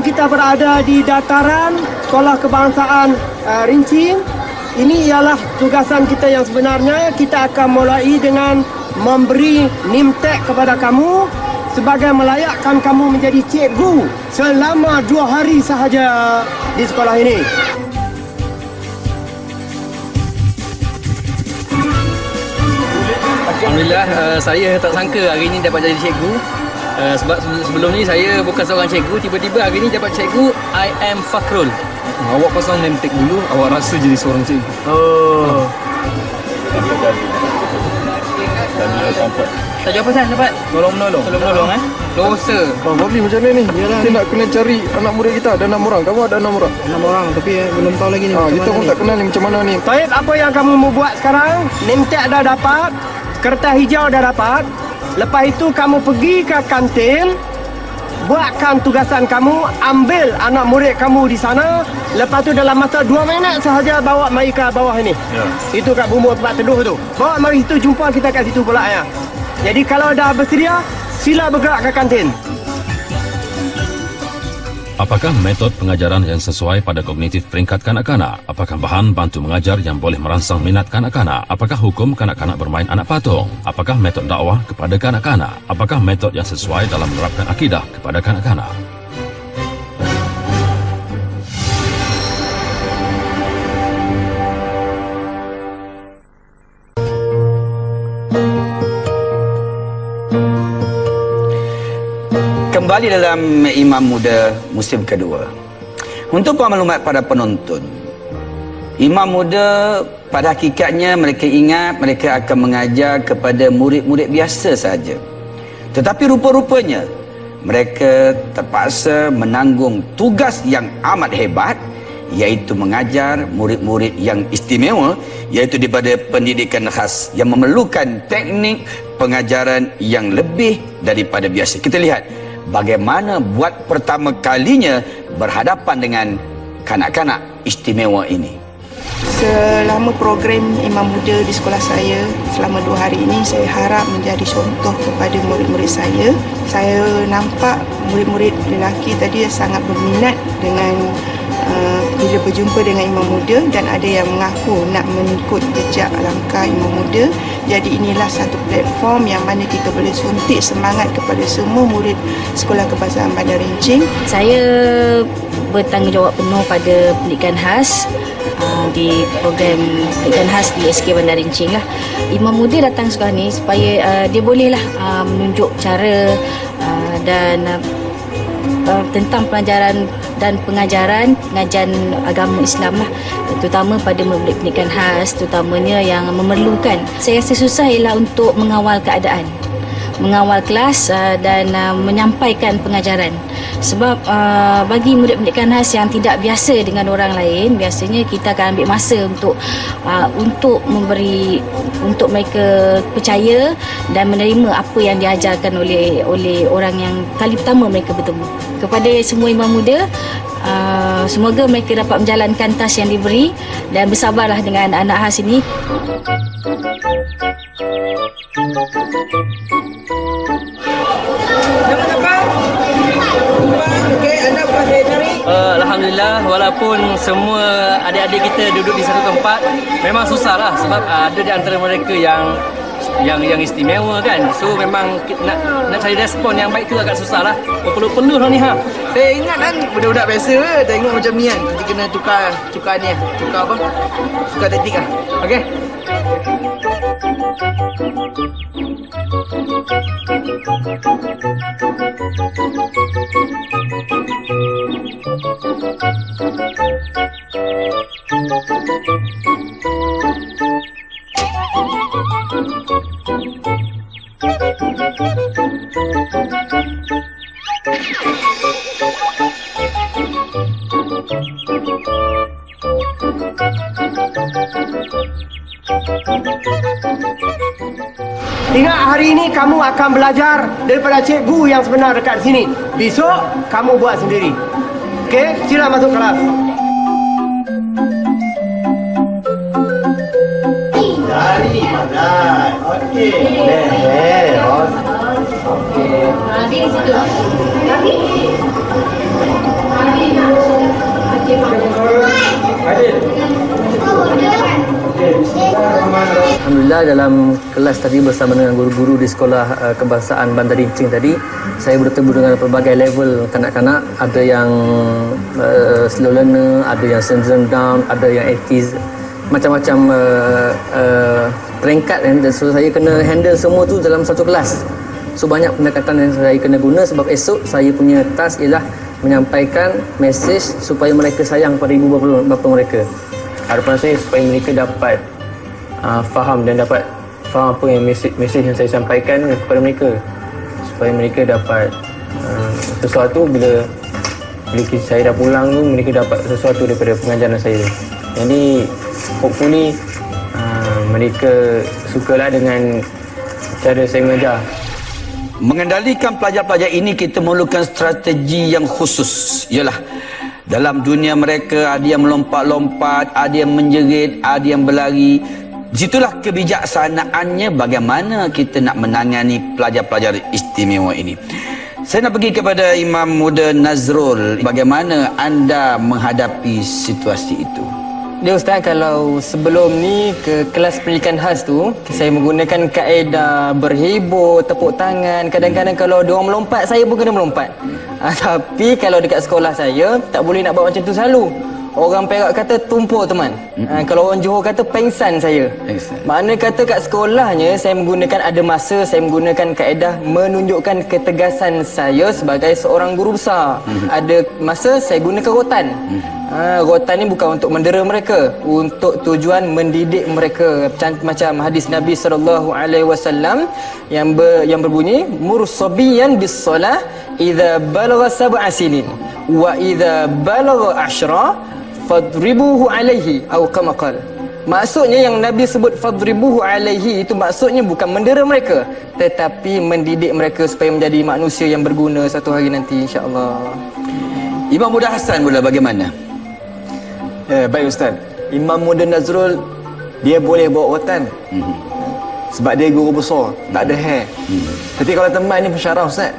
sekarang kita berada di dataran Sekolah Kebangsaan Rincing. Ini ialah tugasan kita yang sebenarnya. Kita akan mulai dengan memberi name tag kepada kamu sebagai melayakkan kamu menjadi cikgu selama 2 hari sahaja di sekolah ini. Alhamdulillah, saya tak sangka hari ini dapat jadi cikgu. Sebab sebelum ni saya bukan seorang cikgu, tiba-tiba hari ini dapat cikgu. I am Fakrul. Awak pasang name tag dulu, awak rasa jadi seorang cikgu. Oh. Tak jawab pasal dapat? Tolong menolong. Tolong menolong dosa. Babli macam mana ni? Kita nak kena cari anak murid kita. Ada 6 orang. Kamu ada 6 orang? 6 orang, tapi belum tahu lagi ni. Kita pun tak kenal ni macam mana ni. Taib, apa yang kamu mau buat sekarang? Name tag dah dapat, kertas hijau dah dapat. Lepas itu kamu pergi ke kantin, buatkan tugasan kamu, ambil anak murid kamu di sana. Lepas tu dalam masa 2 minit sahaja bawa mari ke bawah ini. Ya. Itu kat bumbu tempat teduh tu. Bawa mari situ, jumpa kita kat situ pula ya. Jadi kalau dah bersedia, sila bergerak ke kantin. Apakah metod pengajaran yang sesuai pada kognitif peringkat kanak-kanak? Apakah bahan bantu mengajar yang boleh merangsang minat kanak-kanak? Apakah hukum kanak-kanak bermain anak patung? Apakah metod dakwah kepada kanak-kanak? Apakah metod yang sesuai dalam menerapkan akidah kepada kanak-kanak? Kembali dalam Imam Muda musim kedua. Untuk maklumat pada penonton, Imam Muda pada hakikatnya mereka ingat mereka akan mengajar kepada murid-murid biasa saja. Tetapi rupa-rupanya mereka terpaksa menanggung tugas yang amat hebat, iaitu mengajar murid-murid yang istimewa, iaitu daripada pendidikan khas yang memerlukan teknik pengajaran yang lebih daripada biasa. Kita lihat bagaimana buat pertama kalinya berhadapan dengan kanak-kanak istimewa ini. Selama program Imam Muda di sekolah saya, selama 2 hari ini, saya harap menjadi contoh kepada murid-murid saya. Saya nampak murid-murid lelaki tadi sangat berminat dengan bila berjumpa dengan Imam Muda, dan ada yang mengaku nak mengikut jejak langkah Imam Muda. Jadi inilah satu platform yang mana kita boleh suntik semangat kepada semua murid Sekolah Kebangsaan Bandar Rincing. Saya bertanggungjawab penuh pada pendidikan khas di program pendidikan khas di SK Bandar Rincing lah. Imam Muda datang sekolah ni supaya dia bolehlah menunjuk cara dan tentang pelajaran dan pengajaran agama Islam lah, terutama pada murid pendidikan khas, terutamanya yang memerlukan. Saya rasa susah ialah untuk mengawal keadaan, mengawal kelas dan menyampaikan pengajaran. Sebab bagi murid pendidikan khas yang tidak biasa dengan orang lain, biasanya kita akan ambil masa untuk mereka percaya dan menerima apa yang diajarkan oleh orang yang kali pertama mereka bertemu. Kepada semua imam muda, semoga mereka dapat menjalankan task yang diberi dan bersabarlah dengan anak khas ini. Alhamdulillah, walaupun semua adik-adik kita duduk di satu tempat, memang susahlah sebab ada di antara mereka yang istimewa kan. So memang nak cari respon yang baik tu agak susah lah. Perlu lah ni ha. Saya ingat kan budak-budak biasa tengok macam ni kan. Kita kena tukar ni. Tukar apa? Tukar taktik lah. Okey. Ingat, hari ini kamu akan belajar daripada cikgu yang sebenar dekat sini. Besok kamu buat sendiri. Okey, sila masuk kelas. Dari pandai. Okey. Okey. Di situ. Alhamdulillah dalam kelas tadi bersama dengan guru-guru di sekolah kebangsaan Bandar Rincing tadi, saya bertemu dengan pelbagai level kanak-kanak. Ada yang slow learner, ada yang syndrome Down, ada yang autis, macam-macam peringkat kan. Dan so saya kena handle semua tu dalam satu kelas. So banyak pendekatan yang saya kena guna sebab esok saya punya task ialah menyampaikan mesej supaya mereka sayang pada ibu bapa mereka. Harapan saya supaya mereka dapat faham dan dapat faham apa yang mesej yang saya sampaikan kepada mereka, supaya mereka dapat sesuatu bila saya dah pulang tu, mereka dapat sesuatu daripada pengajaran saya. Jadi hopefully mereka sukalah dengan cara saya mengajar. Mengendalikan pelajar-pelajar ini kita memerlukan strategi yang khusus. Ialah dalam dunia mereka ada yang melompat-lompat, ada yang menjerit, ada yang berlari. Disitulah kebijaksanaannya bagaimana kita nak menangani pelajar-pelajar istimewa ini. Saya nak pergi kepada Imam Muda Nazrul. Bagaimana anda menghadapi situasi itu? Dia Ustaz, kalau sebelum ni ke kelas pendidikan khas tu, saya menggunakan kaedah berhibur, tepuk tangan. Kadang-kadang kalau dia orang melompat, saya pun kena melompat. Tapi kalau dekat sekolah saya, tak boleh nak buat macam tu selalu. Orang Perak kata tumpur teman. Kalau orang Johor kata pengsan saya. Makna kata kat sekolahnya saya menggunakan ada masa saya menggunakan kaedah menunjukkan ketegasan saya sebagai seorang guru besar. Ada masa saya gunakan rotan. Rotan ni bukan untuk mendera mereka, untuk tujuan mendidik mereka. Macam hadis Nabi SAW yang berbunyi mursabiyan bis salah idza balagha sab'a sinin wa idza balagha 10 fadribuhu alaihi atau kama qala. Maksudnya yang Nabi sebut fadribuhu alaihi itu maksudnya bukan mendera mereka, tetapi mendidik mereka supaya menjadi manusia yang berguna satu hari nanti, insya-Allah. Imam Muda Hassan pula bagaimana? Baik Ustaz. Imam Muda Nazrul dia boleh bawa rotan. Sebab dia guru besar, tak ada hair. Tapi kalau teman ni pensyarah Ustaz,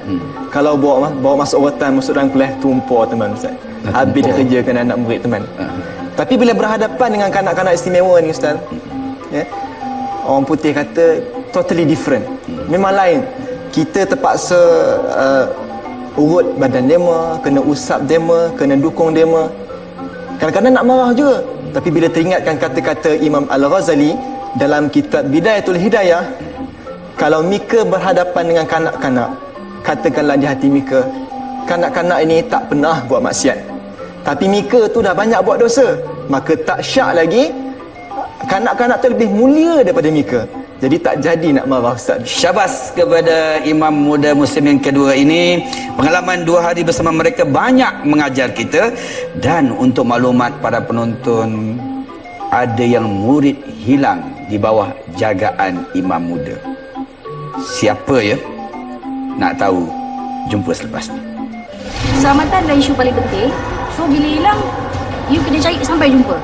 kalau bawa masuk rotan, masuk dalam kelas tumpur teman Ustaz. Habis dia kerjakan anak murid teman. Tapi bila berhadapan dengan kanak-kanak istimewa ni Ustaz, orang putih kata totally different. Memang lain. Kita terpaksa urut badan dema, kena usap dema, kena dukung dema. Kadang-kadang nak marah juga. Tapi bila teringatkan kata-kata Imam Al-Ghazali dalam kitab Bidayatul Hidayah, kalau Mika berhadapan dengan kanak-kanak, katakanlah di hati Mika, kanak-kanak ini tak pernah buat maksiat, tapi Mika tu dah banyak buat dosa, maka tak syak lagi kanak-kanak tu lebih mulia daripada Mika. Jadi tak jadi nak marah Ustaz. Syabas kepada Imam Muda Muslim yang kedua ini. Pengalaman 2 hari bersama mereka banyak mengajar kita. Dan untuk maklumat para penonton, ada yang murid hilang di bawah jagaan Imam Muda. Siapa ya? Nak tahu? Jumpa selepas ni. Keselamatan adalah isu paling penting. So bila hilang, you kena cari sampai jumpa.